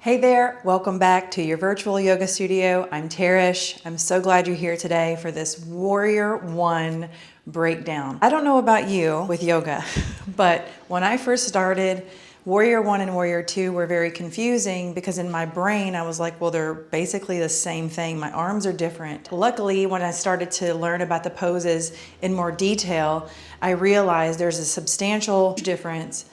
Hey there, welcome back to your virtual yoga studio. I'm Tarish. I'm so glad you're here today for this Warrior One breakdown. I don't know about you with yoga, but when I first started, Warrior One and Warrior Two were very confusing because in my brain I was like, well, they're basically the same thing. My arms are different. Luckily, when I started to learn about the poses in more detail, I realized there's a substantial difference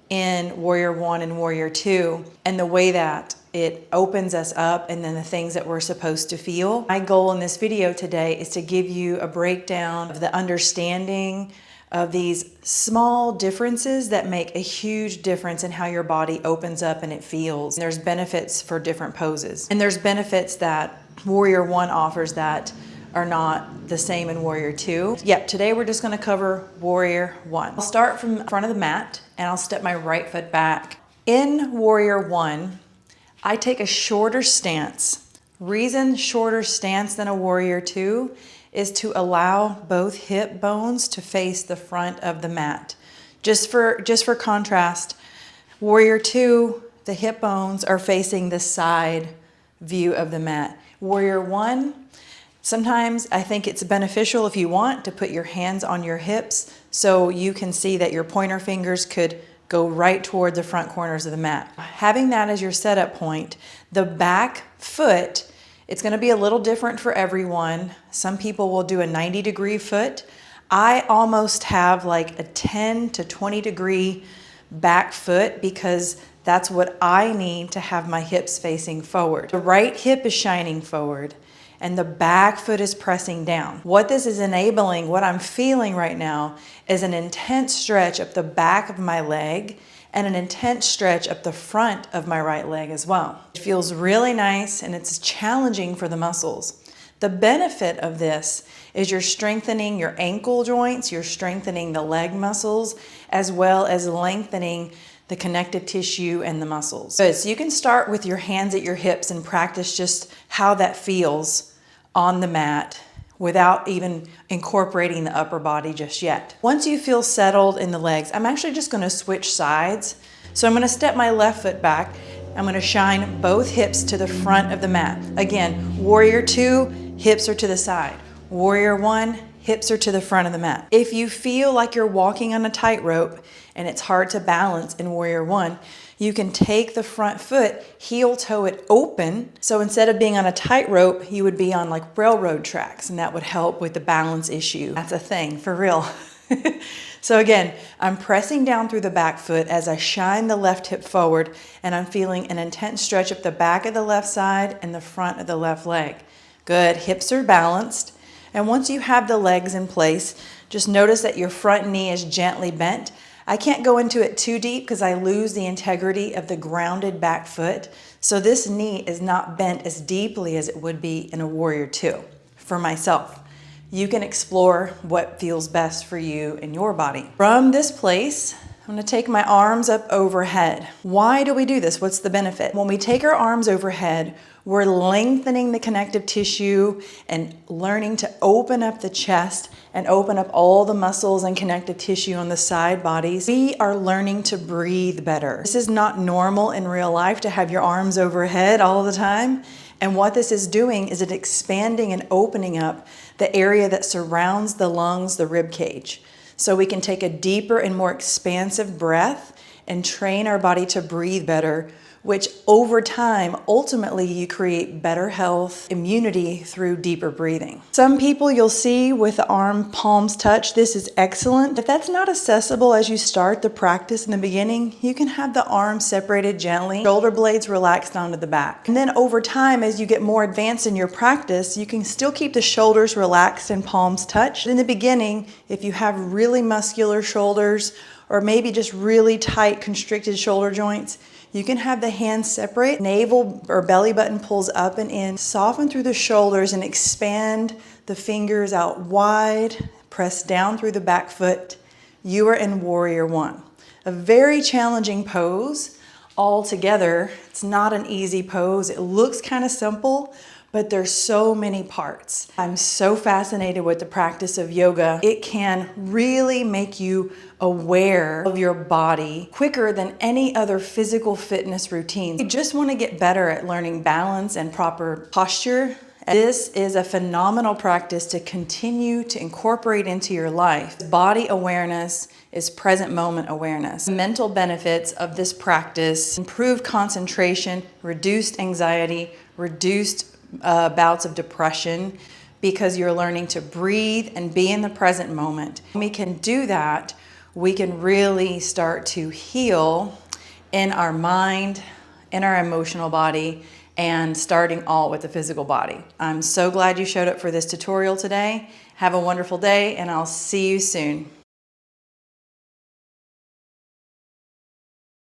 in Warrior One and Warrior Two, and the way that it opens us up and then the things that we're supposed to feel. My goal in this video today is to give you a breakdown of the understanding of these small differences that make a huge difference in how your body opens up and it feels. And there's benefits for different poses. And there's benefits that Warrior One offers that are not the same in Warrior Two. Yep, today we're just gonna cover Warrior One. I'll start from the front of the mat and I'll step my right foot back. In Warrior One, I take a shorter stance. Reason shorter stance than a Warrior Two is to allow both hip bones to face the front of the mat. Just for contrast, Warrior Two, the hip bones are facing the side view of the mat. Warrior One, sometimes I think it's beneficial if you want to put your hands on your hips so you can see that your pointer fingers could go right toward the front corners of the mat. Having that as your setup point, the back foot, it's gonna be a little different for everyone. Some people will do a 90-degree foot. I almost have like a 10 to 20 degree back foot because that's what I need to have my hips facing forward. The right hip is shining forward and the back foot is pressing down. What this is enabling, what I'm feeling right now, is an intense stretch up the back of my leg and an intense stretch up the front of my right leg as well. It feels really nice and it's challenging for the muscles. The benefit of this is you're strengthening your ankle joints, you're strengthening the leg muscles, as well as lengthening the connective tissue and the muscles. So you can start with your hands at your hips and practice just how that feels on the mat without even incorporating the upper body just yet. Once you feel settled in the legs, I'm actually just gonna switch sides. So I'm gonna step my left foot back. I'm gonna shine both hips to the front of the mat. Again, Warrior Two, hips are to the side. Warrior One, hips are to the front of the mat. If you feel like you're walking on a tightrope and it's hard to balance in Warrior One, you can take the front foot, heel toe it open. So instead of being on a tightrope, you would be on like railroad tracks, and that would help with the balance issue. That's a thing, for real. So again, I'm pressing down through the back foot as I shine the left hip forward, and I'm feeling an intense stretch up the back of the left side and the front of the left leg. Good, hips are balanced. And once you have the legs in place, just notice that your front knee is gently bent. I can't go into it too deep because I lose the integrity of the grounded back foot. So this knee is not bent as deeply as it would be in a Warrior Two for myself. You can explore what feels best for you in your body. From this place, I'm gonna take my arms up overhead. Why do we do this? What's the benefit? When we take our arms overhead, we're lengthening the connective tissue and learning to open up the chest and open up all the muscles and connective tissue on the side bodies. We are learning to breathe better. This is not normal in real life to have your arms overhead all the time. And what this is doing is it expanding and opening up the area that surrounds the lungs, the rib cage. So we can take a deeper and more expansive breath and train our body to breathe better, which over time, ultimately you create better health, immunity through deeper breathing. Some people you'll see with the arm palms touch, this is excellent. If that's not accessible as you start the practice in the beginning, you can have the arms separated gently, shoulder blades relaxed onto the back. And then over time, as you get more advanced in your practice, you can still keep the shoulders relaxed and palms touched. In the beginning, if you have really muscular shoulders or maybe just really tight constricted shoulder joints, you can have the hands separate. Navel or belly button pulls up and in. Soften through the shoulders and expand the fingers out wide. Press down through the back foot. You are in Warrior One. A very challenging pose altogether. It's not an easy pose. It looks kind of simple, but there's so many parts. I'm so fascinated with the practice of yoga. It can really make you aware of your body quicker than any other physical fitness routines. You just want to get better at learning balance and proper posture. This is a phenomenal practice to continue to incorporate into your life. Body awareness is present moment awareness. Mental benefits of this practice: improved concentration, reduced anxiety, reduced bouts of depression, because you're learning to breathe and be in the present moment. When we can do that, we can really start to heal in our mind, in our emotional body, and starting all with the physical body. I'm so glad you showed up for this tutorial today. Have a wonderful day, and I'll see you soon.